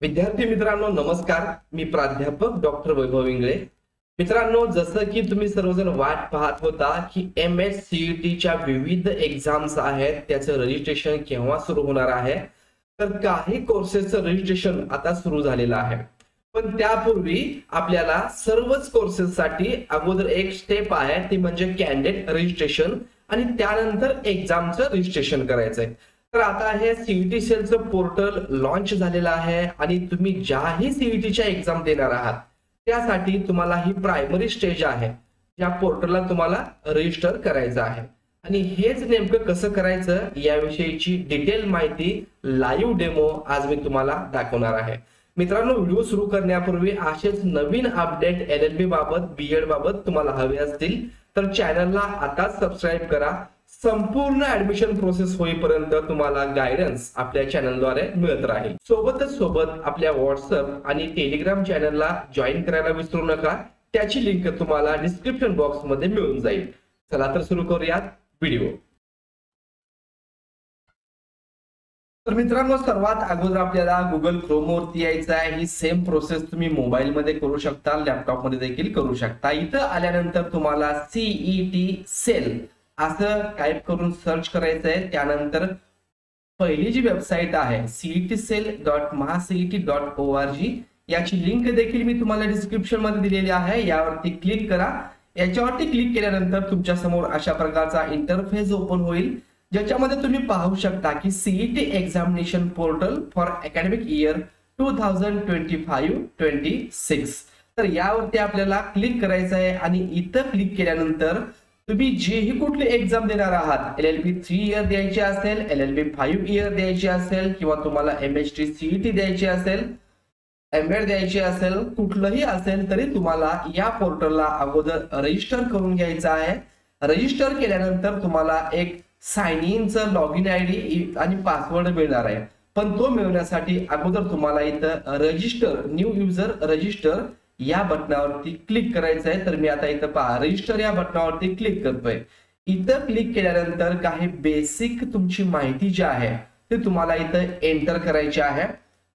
विद्यार्थी मित्रांनो नमस्कार. मी प्राध्यापक डॉक्टर वैभव इंगळे. मित्रांनो, जसं की तुम्ही सर्वजण वाट पाहत होता की MSCET च्या विविध एक्झाम्स आहेत, त्याचं रजिस्ट्रेशन केव्हा सुरू होणार आहे, तर काही कोर्सेसचं रजिस्ट्रेशन आता सुरू झालेलं आहे. पण त्यापूर्वी आपल्याला सर्वच कोर्सेससाठी अगोदर एक स्टेप आहे, ती म्हणजे कॅन्डिडेट रजिस्ट्रेशन आणि त्यानंतर एक्झामचं रजिस्ट्रेशन करायचंय. तर आता हे सीईटी सेलचं पोर्टल लॉन्च झालेलं आहे आणि तुम्ही ज्याही सीईटीच्या एक्झाम देणार आहात त्यासाठी तुम्हाला ही प्रायमरी स्टेज आहे, या पोर्टलला तुम्हाला रजिस्टर करायचं आहे. आणि हेच नेमकं कसं करायचं याविषयीची डिटेल माहिती लाईव्ह डेमो आज मी तुम्हाला दाखवणार आहे. मित्रांनो, व्हिडिओ सुरू करण्यापूर्वी असेच नवीन अपडेट LLB बाबत, BEd बाबत तुम्हाला हवे असतील तर चॅनलला आता सबस्क्राईब करा. संपूर्ण ऍडमिशन प्रोसेस होईपर्यंत तुम्हाला गायडन्स आपल्या चॅनलद्वारे मिळत राहील. सोबत आपल्या व्हॉट्सअप आणि टेलिग्राम चॅनलला जॉईन करायला विसरू नका. त्याची लिंक तुम्हाला डिस्क्रिप्शन बॉक्स मध्ये मिळून जाईल. चला तर सुरू करूयात व्हिडिओ. तर मित्रांनो, सर्वात अगोदर आपल्याला गुगल क्रोम वरती यायचं आहे. ही सेम प्रोसेस तुम्ही मोबाईल मध्ये करू शकता, लॅपटॉप मध्ये देखील करू शकता. इथं आल्यानंतर तुम्हाला सीईटी सेल असं टाइप करून सर्च करायचं आहे. त्यानंतर पहिली जी वेबसाईट आहे cetcell.mahacet.org, याची लिंक देखील मी तुम्हाला डिस्क्रिप्शन मध्ये दिलेली आहे. यावरती क्लिक करा. याच्यावरती क्लिक केल्यानंतर तुमच्या समोर अशा प्रकारचा इंटरफेस ओपन होईल, ज्याच्यामध्ये तुम्ही पाहू शकता की CET examination portal for academic year 2025-26. तर यावरती आपल्याला क्लिक करायचं आहे आणि इथं क्लिक केल्यानंतर तुम्ही जेही कुठली एक्झाम देणार आहात, LLB 3 इयर द्यायची असेल, LLB 5 इयर द्यायची असेल, किंवा तुम्हाला MHT CET द्यायची असेल, MEd द्यायची असेल, कुठलंही असेल तरी तुम्हाला या पोर्टलला अगोदर रजिस्टर करून घ्यायचं आहे. रजिस्टर केल्यानंतर तुम्हाला एक साइन इनचं लॉगिन ID आणि पासवर्ड मिळणार आहे. पण तो मिळवण्यासाठी अगोदर तुम्हाला इथं रजिस्टर, न्यू युजर रजिस्टर या बटनावरती क्लिक करायचं आहे. तर मी आता इथं पहा, रजिस्टर या बटनावरती क्लिक करतोय. इथं क्लिक केल्यानंतर काही बेसिक तुमची माहिती जी आहे ती तुम्हाला इथं एंटर करायची आहे.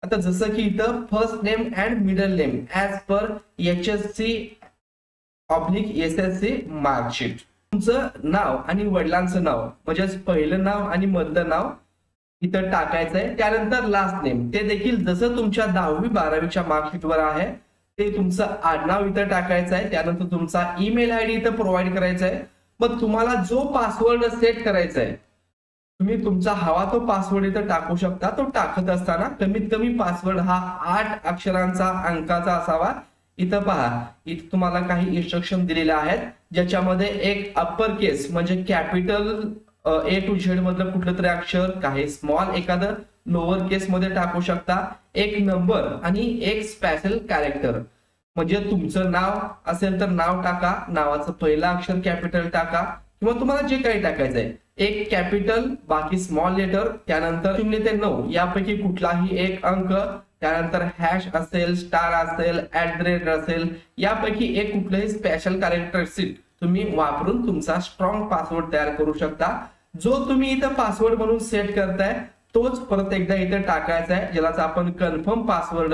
आता जसं की इथं first name and middle name as per HSC/SSC marksheet, तुमचं नाव आणि वडिलांचं नाव म्हणजे पहिलं नाव आणि मधलं नाव इथं टाकायचंय. त्यानंतर लास्ट नेम, ते देखील जसं तुमच्या 10वी 12वीच्या मार्कशीटवर आहे ते तुमचं आडनाव इथं टाकायचं आहे. त्यानंतर तुमचा ईमेल ID इथं प्रोव्हाइड करायचा आहे. मग तुम्हाला जो पासवर्ड सेट करायचा आहे, तुम्ही तुमचा हवा तो पासवर्ड इथं टाकू शकता. तो टाकत असताना कमीत कमी पासवर्ड हा 8 अक्षरांचा अंकाचा असावा. इथं पहा, इथं तुम्हाला काही इन्स्ट्रक्शन दिलेले आहेत, ज्याच्यामध्ये एक अप्पर केस म्हणजे कॅपिटल A to Z मधलं कुठलं तरी अक्षर, काही स्मॉल एखादं लोअर केस मध्ये टाकू शकता, एक नंबर आणि एक स्पेशल कॅरेक्टर. म्हणजे तुमचं नाव असेल तर नाव टाका, नावाचं पहिलं अक्षर कॅपिटल टाका, किंवा तुम्हाला जे काही टाकायचंय एक कॅपिटल, बाकी स्मॉल लेटर, त्यानंतर 0 ते 9 यापैकी कुठलाही एक अंक, त्यानंतर हॅश असेल, स्टार असेल, @ असेल, यापैकी एक कुठलंही स्पेशल कॅरेक्टरिस्टिक तुम्ही वापरून तुमचा स्ट्रॉंग पासवर्ड तयार करू शकता. जो तुम्ही इथं पासवर्ड म्हणून सेट करताय तोच परत एकदा इथे टाकायचा आहे, ज्याला आपण कन्फर्म पासवर्ड.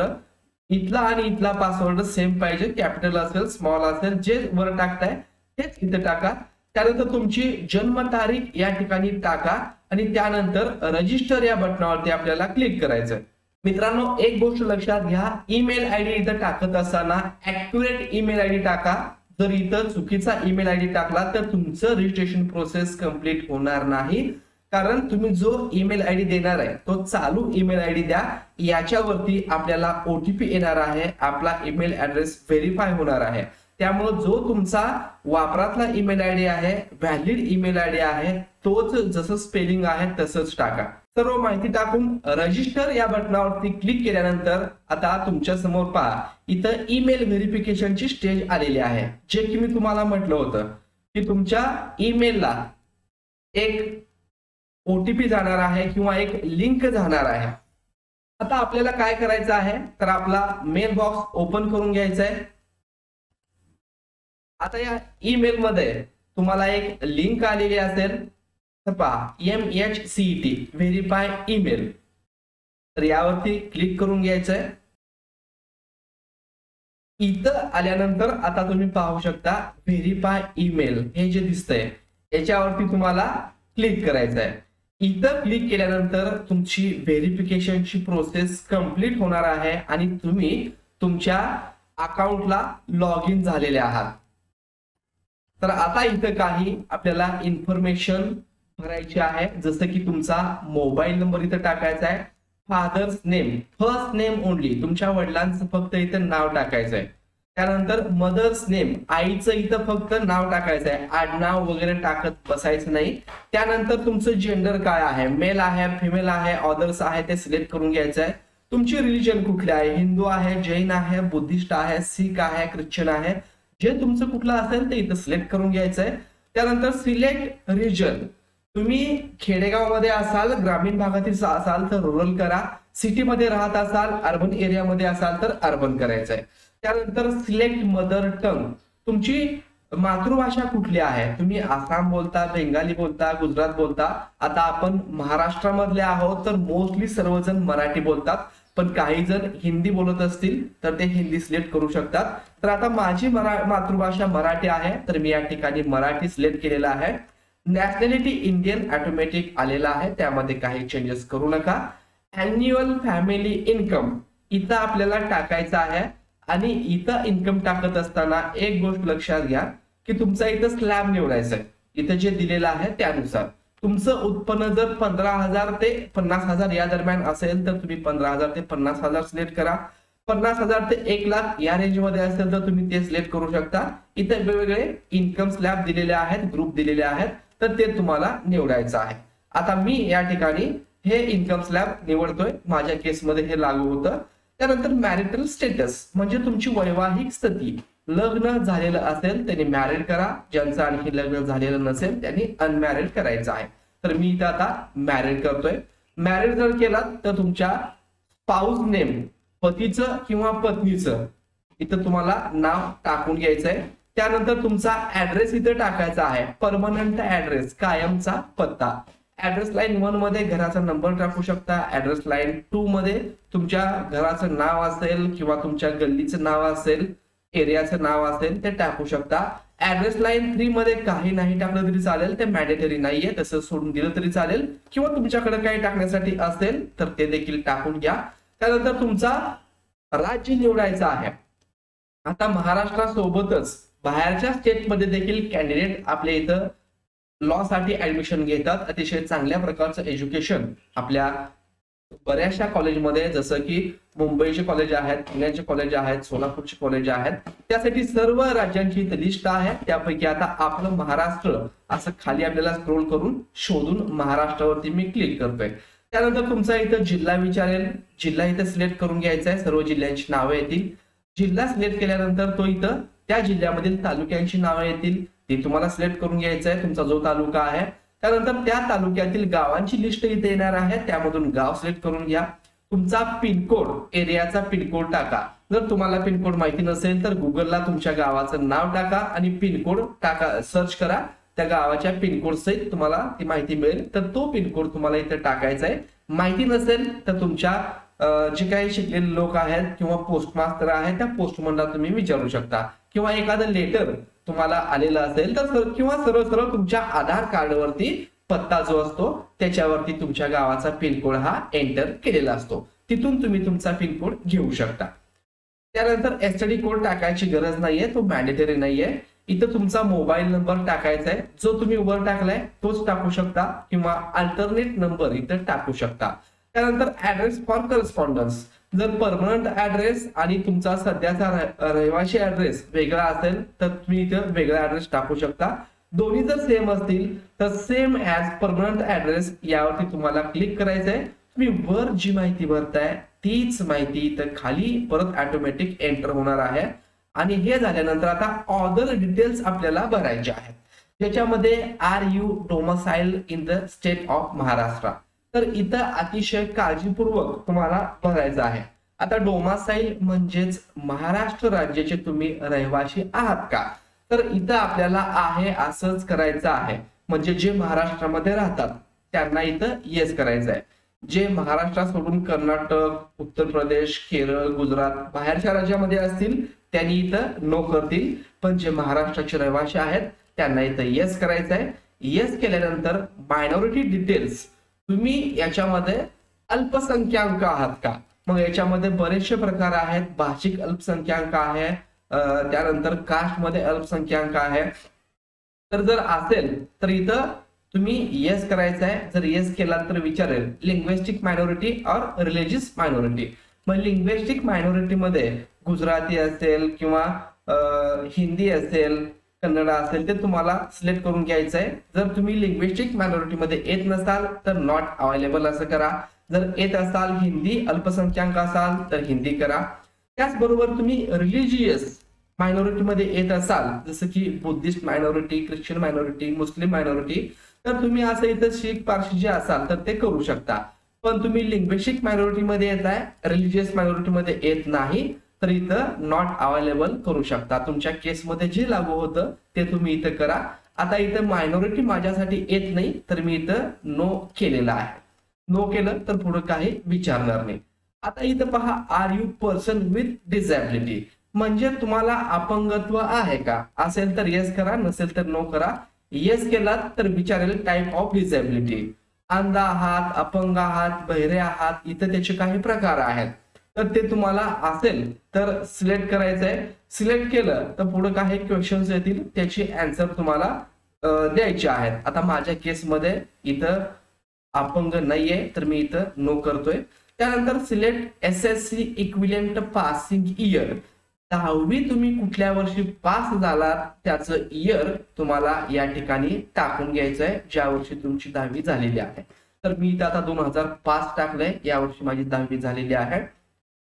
इथला आणि इथला पासवर्ड सेम पाहिजे, कॅपिटल असेल, स्मॉल असेल, जे वर टाकताय तेच इथे टाका. त्यानंतर तुमची जन्मतारीख या ठिकाणी टाका आणि त्यानंतर रजिस्टर या बटनावरती आपल्याला क्लिक करायचंय. मित्रांनो, एक गोष्ट लक्षात घ्या, ईमेल ID इथं टाकत असताना ऍक्युरेट ईमेल ID टाका. जर इथं चुकीचा ईमेल ID टाकला तर तुमचं रजिस्ट्रेशन प्रोसेस कंप्लीट होणार नाही, कारण तुम्ही जो ईमेल ID देणार आहे तो चालू ईमेल ID द्या. याच्यावरती आपल्याला OTP येणार आहे, आपला ईमेल ऍड्रेस व्हेरीफाय होणार आहे. त्यामुळे जो तुमचा वापरातला ईमेल ID आहे, व्हॅलिड ईमेल ID आहे, तोच जसं स्पेलिंग आहे तसंच टाका. सर्व माहिती टाकून रजिस्टर या बटनावरती क्लिक केल्यानंतर आता तुमच्या समोर पहा, इथं ईमेल व्हेरिफिकेशनची स्टेज आलेली आहे. जे की मी तुम्हाला म्हटलं होतं की तुमच्या ईमेलला एक OTP जाणार आहे किंवा एक लिंक जाणार आहे. आता आपल्याला काय करायचं आहे, तर आपला मेल बॉक्स ओपन करून घ्यायचा आहे. आता या ईमेल मध्ये तुम्हाला एक लिंक आलेली असेल, तर पहा MHCET व्हेरीफाय ईमेल, तर यावरती क्लिक करून घ्यायचंय. इथं आल्यानंतर आता तुम्ही पाहू शकता व्हेरीफाय ईमेल हे जे दिसतंय याच्यावरती तुम्हाला क्लिक करायचं आहे. इथं क्लिक केल्यानंतर तुमची व्हेरिफिकेशनची प्रोसेस कंप्लीट होणार आहे आणि तुम्ही तुमच्या अकाउंटला लॉग इन झालेले आहात. तर आता इथं काही आपल्याला इन्फॉर्मेशन भरायची आहे, जसं की तुमचा मोबाईल नंबर इथं टाकायचा आहे, father's name first name only, तुमच्या वडिलांचं फक्त इथं नाव टाकायचं आहे. त्यानंतर मदर्स नेम आईचं इथं फक्त नाव टाकायचं आहे, आडनाव वगैरे टाकत बसायचं नाही. त्यानंतर तुमचं जेंडर काय आहे, मेल आहे, फिमेल आहे, ऑदर्स आहे ते सिलेक्ट करून घ्यायचं आहे. तुमची रिलीजन कुठली आहे, हिंदू आहे, जैन आहे, बुद्धिस्ट आहे, सिख आहे, ख्रिश्चन आहे, जे तुमचं कुठलं असेल ते इथं सिलेक्ट करून घ्यायचं आहे. त्यानंतर सिलेक्ट रिजन, तुम्ही खेडेगावमध्ये असाल, ग्रामीण भागातील असाल तर रुरल करा, सिटीमध्ये राहत असाल, अर्बन एरियामध्ये असाल तर अर्बन करायचं आहे. त्यानंतर सिलेक्ट मदर टंग, तुमची मातृभाषा कुठली आहे, तुम्ही आसाम बोलता, बेंगाली बोलता, गुजरात बोलता. आता आपण महाराष्ट्रामधले आहोत तर मोस्टली सर्वजण मराठी बोलतात, पण काही जण हिंदी बोलत असतील तर ते हिंदी सिलेक्ट करू शकतात. तर आता माझी मातृभाषा मराठी आहे तर मी या ठिकाणी मराठी सिलेक्ट केलेला आहे. नॅशनॅलिटी इंडियन ऑटोमॅटिक आलेला आहे, त्यामध्ये काही चेंजेस करू नका. अॅन्युअल फॅमिली इन्कम इथं आपल्याला टाकायचं आहे आणि इथं इन्कम टाकत असताना एक गोष्ट लक्षात घ्या की तुमचा इथं स्लॅब निवडायचा आहे. इथं जे दिलेलं आहे त्यानुसार तुमचं उत्पन्न जर 15,000 ते 50,000 या दरम्यान असेल तर तुम्ही 15,000 ते 50,000 सिलेक्ट करा. 50,000 ते 1,00,000 या रेंज मध्ये असेल तर तुम्ही ते सिलेक्ट करू शकता. इथे वेगवेगळे इन्कम स्लॅब दिलेले आहेत, ग्रुप दिलेले आहेत, तर ते तुम्हाला निवडायचं आहे. आता मी या ठिकाणी हे इन्कम स्लॅब निवडतोय, माझ्या केसमध्ये हे लागू होतं. त्यानंतर मॅरिटल स्टेटस म्हणजे तुमची वैवाहिक स्थिती, लग्न झालेलं असेल त्यांनी मॅरिड करा, ज्यांचं आणखी लग्न झालेलं नसेल त्यांनी अनमॅरिड करायचं आहे. तर मी इथं आता मॅरिड करतोय. मॅरिड जर केलात तर तुमच्या स्पाउस नेम, पतीचं किंवा पत्नीचं इथं तुम्हाला नाव टाकून घ्यायचंय. त्यानंतर तुमचा ऍड्रेस इथं टाकायचा आहे, परमनंट ऍड्रेस, कायमचा पत्ता. ऍड्रेस लाईन 1 मध्ये घराचा नंबर टाकू शकता, ऍड्रेस लाईन 2 मध्ये तुमच्या घराचं नाव असेल किंवा तुमच्या गल्लीचं नाव असेल, एरियाचं नाव असेल ते टाकू शकता. ऍड्रेस लाईन 3 मध्ये काही नाही टाकलं तरी चालेल, ते मॅन्डेटरी नाहीये, तसं सोडून दिलं तरी चालेल, किंवा तुमच्याकडे काही टाकण्यासाठी असेल तर ते देखील टाकून घ्या. त्यानंतर तुमचा राज्य निवडायचा आहे. आता महाराष्ट्रासोबतच बाहेरच्या स्टेटमध्ये देखील कॅन्डिडेट आपल्या इथं लॉ साठी ऍडमिशन घेतात. अतिशय चांगल्या प्रकारचं एज्युकेशन आपल्या बऱ्याचशा कॉलेजमध्ये, जसं की मुंबईचे कॉलेज आहेत, पुण्याचे कॉलेज आहेत, सोलापूरचे कॉलेज आहेत, त्यासाठी सर्व राज्यांची इथे लिस्ट आहे. त्यापैकी आता आपलं महाराष्ट्र असं खाली आपल्याला स्क्रोल करून शोधून महाराष्ट्रावरती मी क्लिक करतोय. त्यानंतर तुमचा इथं जिल्हा विचारेल, जिल्हा इथं सिलेक्ट करून घ्यायचा आहे, सर्व जिल्ह्यांची नावं येतील. जिल्हा सिलेक्ट केल्यानंतर तो इथं त्या जिल्ह्यामधील तालुक्यांची नावं येतील, ती तुम्हाला सिलेक्ट करून घ्यायचं आहे, तुमचा जो तालुका आहे. त्यानंतर त्या तालुक्यातील गावांची लिस्ट इथे येणार आहे, त्यामधून गाव सिलेक्ट करून घ्या. तुमचा पिनकोड, एरियाचा पिनकोड टाका. जर तुम्हाला पिनकोड माहिती नसेल तर गुगलला तुमच्या गावाचं नाव टाका आणि पिनकोड टाका, सर्च करा. त्या गावाच्या पिनकोड सहित तुम्हाला ती माहिती मिळेल, तर तो पिनकोड तुम्हाला इथे टाकायचा आहे. माहिती नसेल तर तुमच्या जे काही शिकलेले लोक आहेत किंवा पोस्ट मास्टर आहे त्या पोस्टमनला तुम्ही विचारू शकता, किंवा एखादं लेटर तुम्हाला आलेलं असेल तर, किंवा सरळ सरळ तुमच्या आधार कार्डवरती पत्ता जो असतो त्याच्यावरती तुमच्या गावाचा पिनकोड हा एंटर केलेला असतो, तिथून तुम्ही तुमचा पिनकोड घेऊ शकता. त्यानंतर एसटीडी कोड टाकायची गरज नाहीये, तो मॅन्डेटरी नाहीये. इथं तुमचा मोबाईल नंबर टाकायचा आहे, जो तुम्ही वर टाकलाय तोच टाकू शकता, किंवा अल्टरनेट नंबर इथं टाकू शकता. त्यानंतर ऍड्रेस फॉर करस्पॉन्डन्स, जर परमनंट ऍड्रेस आणि तुमचा सध्याचा रहिवासी ऍड्रेस वेगळा असेल तर तुम्ही इथं वेगळा ऍड्रेस टाकू शकता. दोन्ही जर सेम असतील तर सेम ऍज परमनंट ऍड्रेस यावरती तुम्हाला क्लिक करायचं आहे. तुम्ही वर जी माहिती भरताय तीच माहिती इथं खाली परत ऑटोमॅटिक एंटर होणार आहे. आणि हे झाल्यानंतर आता ऑदर डिटेल्स आपल्याला भरायचे आहेत, ज्याच्यामध्ये are you domicile in the state of Maharashtra. तर इथं अतिशय काळजीपूर्वक तुम्हाला भरायचं आहे. आता डोमिसाइल म्हणजेच महाराष्ट्र राज्याचे तुम्ही रहिवासी आहात का, तर इथं आपल्याला आहे असंच करायचं आहे. म्हणजे जे महाराष्ट्रामध्ये राहतात त्यांना इथं येस करायचं आहे. जे महाराष्ट्र सोडून कर्नाटक, उत्तर प्रदेश, केरळ, गुजरात बाहेरच्या राज्यामध्ये असतील त्यांनी इथं नो करतील, पण जे महाराष्ट्राचे रहिवासी आहेत त्यांना इथं येस करायचं आहे. येस केल्यानंतर मायनॉरिटी डिटेल्स, तुम्ही याच्यामध्ये अल्पसंख्याक आहात का? मग याच्यामध्ये बरेचसे प्रकार आहेत. भाषिक अल्पसंख्याक आहे, त्यानंतर कास्ट मध्ये अल्पसंख्याक आहे. तर जर असेल तर इथं तुम्ही येस करायचं आहे. जर येस केला तर विचारेल लिंग्विस्टिक मायनॉरिटी और रिलीजियस मायनॉरिटी. मग लिंग्विस्टिक मायनॉरिटी मध्ये गुजराती असेल किंवा हिंदी असेल, कन्नड असेल, ते तुम्हाला सिलेक्ट करून घ्यायचं आहे. जर तुम्ही लिंग्विस्टिक मायनॉरिटी मध्ये येत नसाल तर नॉट अवेलेबल असं करा. जर येत असाल, हिंदी अल्पसंख्याक असाल तर हिंदी करा. त्याचबरोबर तुम्ही रिलीजियस मायनॉरिटी मध्ये येत असाल, जसं की बुद्धिस्ट मायनॉरिटी, ख्रिश्चन मायनॉरिटी, मुस्लिम मायनॉरिटी, तर तुम्ही असं इथं शीख पारशी जे असाल तर ते करू शकता. पण तुम्ही लिंग्विस्टिक मायनॉरिटी मध्ये येत आहे, रिलीजियस मायनॉरिटी मध्ये येत नाही, तर इथं नॉट अवेलेबल करू शकता. तुमच्या केसमध्ये जे लागू होतं ते तुम्ही इथं करा. आता इथं मायनॉरिटी माझ्यासाठी येत नाही तर मी इथं नो केलेलं आहे. नो केलं तर पुढे काही विचारणार नाही. आता इथं पहा, are you person with disability, म्हणजे तुम्हाला अपंगत्व आहे का? असेल तर येस करा, नसेल तर नो करा. येस केलात तर विचारेल टाइप ऑफ डिसॅबिलिटी, अंध आहात, अपंग आहात, बहिरे आहात, इथं त्याचे काही प्रकार आहेत. तर ते तुम्हाला असेल तर सिलेक्ट करायचं आहे. सिलेक्ट केलं तर पुढे काही क्वेश्चन्स येतील, त्याची आन्सर तुम्हाला द्यायचे आहेत. आता माझ्या केसमध्ये इथं अपंग नाहीये तर मी इथं नो करतोय. त्यानंतर select SSC equivalent passing year, 10वी तुम्ही कुठल्या वर्षी पास झालात त्याचं इयर तुम्हाला या ठिकाणी टाकून घ्यायचं आहे, ज्या वर्षी तुमची 10वी झालेली आहे. तर मी इथं आता 2005 टाकलंय, या वर्षी माझी 10वी झालेली आहे.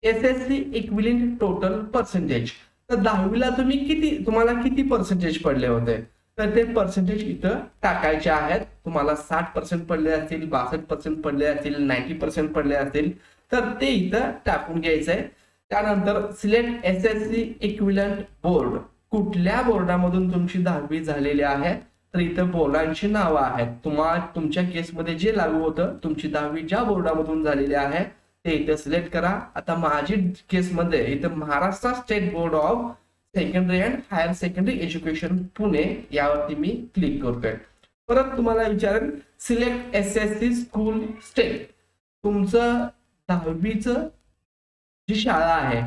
SSC इक्विलेंट टोटल पर्सेंटेज, तर 10वीला तुम्हाला किती पर्सेंटेज पडले होते, तर ते पर्सेंटेज इथं टाकायचे आहेत. तुम्हाला 60% पडले असतील, 62% पडले असतील, 90% पडले असतील, तर ते इथं टाकून घ्यायचं आहे. त्यानंतर सिलेक्ट SSC इक्विलेंट बोर्ड, कुठल्या बोर्डामधून तुमची 10वी झालेली आहे, तर इथं बोर्डांची नावं आहेत. तुमच्या केसमध्ये जे लागू होतं, तुमची 10वी ज्या बोर्डामधून झालेली आहे ते इथं सिलेक्ट करा. आता माझी केसमध्ये इथं Maharashtra state board of secondary and higher secondary education Pune यावरती मी क्लिक करतोय. परत तुम्हाला विचारेल सिलेक्ट SSC स्कूल स्टेट, तुमचं 10वीचं जी शाळा आहे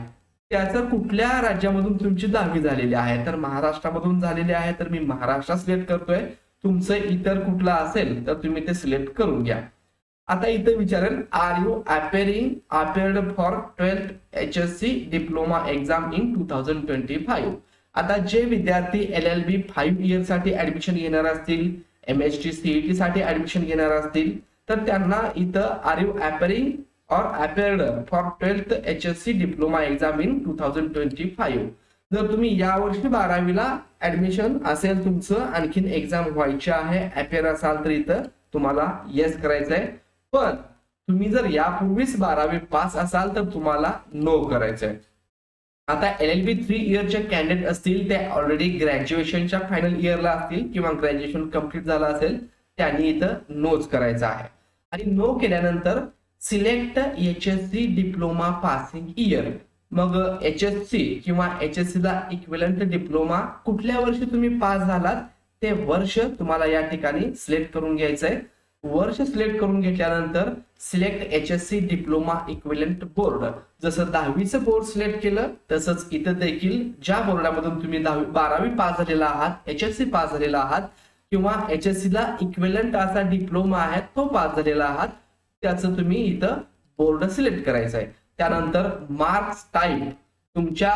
त्याचं कुठल्या राज्यामधून तुमची 10वी झालेली आहे, तर महाराष्ट्रामधून झालेली आहे तर मी महाराष्ट्र सिलेक्ट करतोय. तुमचं इतर कुठला असेल तर तुम्ही ते सिलेक्ट करून घ्या. आता इथं विचारेल are you appeared for 12th HSC diploma exam in 2025. आता जे विद्यार्थी LLB 5 इयर साठी ऍडमिशन घेणार असतील, MHT CET साठी ऍडमिशन घेणार असतील, तर त्यांना इथं are you appeared for 12th HSC diploma exam in 2025. जर तुम्ही या वर्षी 12वीला ऍडमिशन असेल तुमचं, आणखीन एक्झाम व्हायची आहे, अपेअर असाल तर इथं तुम्हाला येस करायचं आहे. पण तुम्ही जर यापूर्वीच 12वी पास असाल तर तुम्हाला नो करायचं आहे. आता LLB 3 इयरचे कॅन्डिडेट असतील, ते ऑलरेडी ग्रॅज्युएशनच्या फायनल इयरला असतील किंवा ग्रॅज्युएशन कम्प्लीट झालं असेल, त्यांनी इथं नोच करायचं आहे. आणि नो केल्यानंतर select HSC diploma passing year, मग HSC किंवा HSC ला इक्विलंट डिप्लोमा कुठल्या वर्षी तुम्ही पास झालात ते वर्ष तुम्हाला या ठिकाणी सिलेक्ट करून घ्यायचं आहे. वर्ष सिलेक्ट करून घेतल्यानंतर select HSC diploma equivalent board, जसं 10वीचं बोर्ड सिलेक्ट केलं तसंच इथं देखील ज्या बोर्डामधून तुम्ही 12वी पास झालेला आहात, HSC पास झालेला आहात किंवा HSC ला इक्विलंट असा डिप्लोमा आहे तो पास झालेला आहात, त्याचं तुम्ही इथं बोर्ड सिलेक्ट करायचं आहे. त्यानंतर मार्क्स टाईप, तुमच्या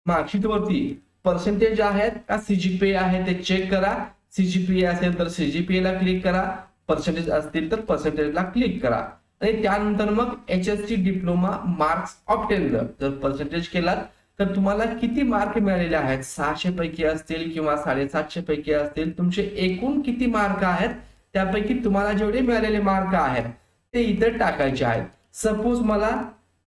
मार्कशीट वरती पर्सेंटेज आहेत का CGPA आहे ते चेक करा. CGPA असेल तर CGPA ला क्लिक करा, पर्सेंटेज असतील तर पर्सेंटेजला क्लिक करा. आणि त्यानंतर मग HSC डिप्लोमा मार्क्स ऑब्टेन, जर पर्सेंटेज केलात तर तुम्हाला किती मार्क मिळालेले आहेत, 600 पैकी असतील किंवा 750 पैकी असतील, तुमचे एकूण किती मार्क आहेत त्यापैकी तुम्हाला जेवढे मिळालेले मार्क आहेत ते इथं टाकायचे आहेत. सपोज मला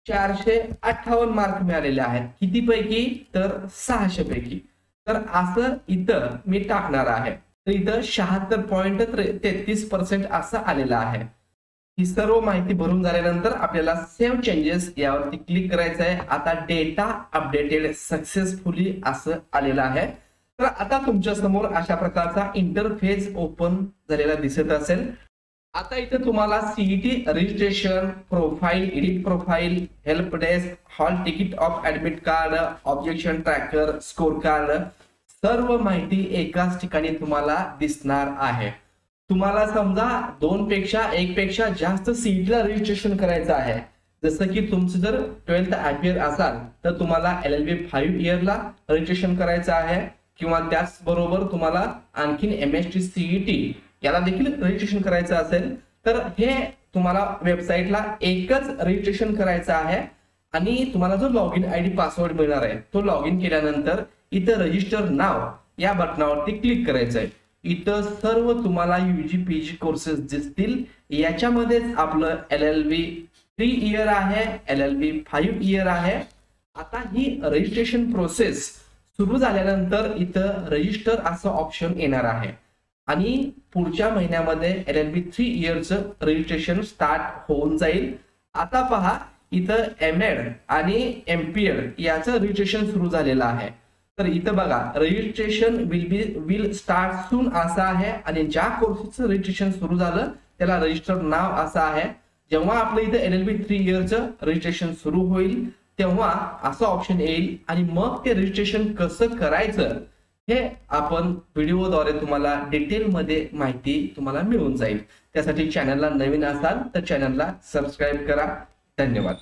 458 मार्क मिळालेले आहेत, किती पैकी, तर 600 पैकी, तर असं इथं मी टाकणार आहे. तर इथं 76.33% असं आलेलं आहे. ही सर्व माहिती भरून झाल्यानंतर आपल्याला सेव्ह चेंजेस यावरती क्लिक करायचं आहे। आता डेटा अपडेटेड सक्सेसफुली असं आलेलं आहे। तर आता तुमच्या समोर अशा प्रकारचा इंटरफेस ओपन झालेला दिसत असेल। आता इथे तुम्हाला CET registration, profile, edit profile, help desk, hall ticket of admit card, objection tracker, score card सर्व माहिती एकाच ठिकाणी तुम्हाला दिसणार आहे। तुम्हाला समजा एक पेक्षा जास्त सीईटीला रजिस्ट्रेशन करायचं आहे, जसं की तुमचं जर 12th IPR असाल तर तुम्हाला LLB 5 इयरला रजिस्ट्रेशन करायचं आहे, किंवा त्याचबरोबर तुम्हाला आणखीन MST CET याला देखील रजिस्ट्रेशन करायचं असेल तर हे तुम्हाला वेबसाईटला एकच रजिस्ट्रेशन करायचं आहे। आणि तुम्हाला जो लॉग इन ID पासवर्ड मिळणार आहे तो लॉग इन केल्यानंतर इथं रजिस्टर नाव या बटनावरती क्लिक करायचं आहे। इथं सर्व तुम्हाला UG PG कोर्सेस दिसतील। याच्यामध्येच आपलं LLB 3 इयर आहे, LLB 5 इयर आहे। आता ही रजिस्ट्रेशन प्रोसेस सुरू झाल्यानंतर इथं रजिस्टर असं ऑप्शन येणार आहे आणि पुढच्या महिन्यामध्ये LLB 3 इयरचं रजिस्ट्रेशन स्टार्ट होऊन जाईल। आता पहा इथं MAd आणि MPed याचं रजिस्ट्रेशन सुरू झालेलं आहे। तर इथं बघा रजिस्ट्रेशन विल स्टार्ट सून असं आहे आणि ज्या कोर्सचं रजिस्ट्रेशन सुरू झालं त्याला रजिस्टर नाव असं आहे। जेव्हा आपलं इथं LLB 3 इयरचं रजिस्ट्रेशन सुरू होईल तेव्हा असं ऑप्शन येईल आणि मग ते रजिस्ट्रेशन कसं करायचं हे आपण व्हिडिओद्वारे तुम्हाला डिटेल मध्ये माहिती तुम्हाला मिळून जाईल। त्यासाठी चॅनलला नवीन असाल तर चॅनलला सबस्क्राईब करा। धन्यवाद।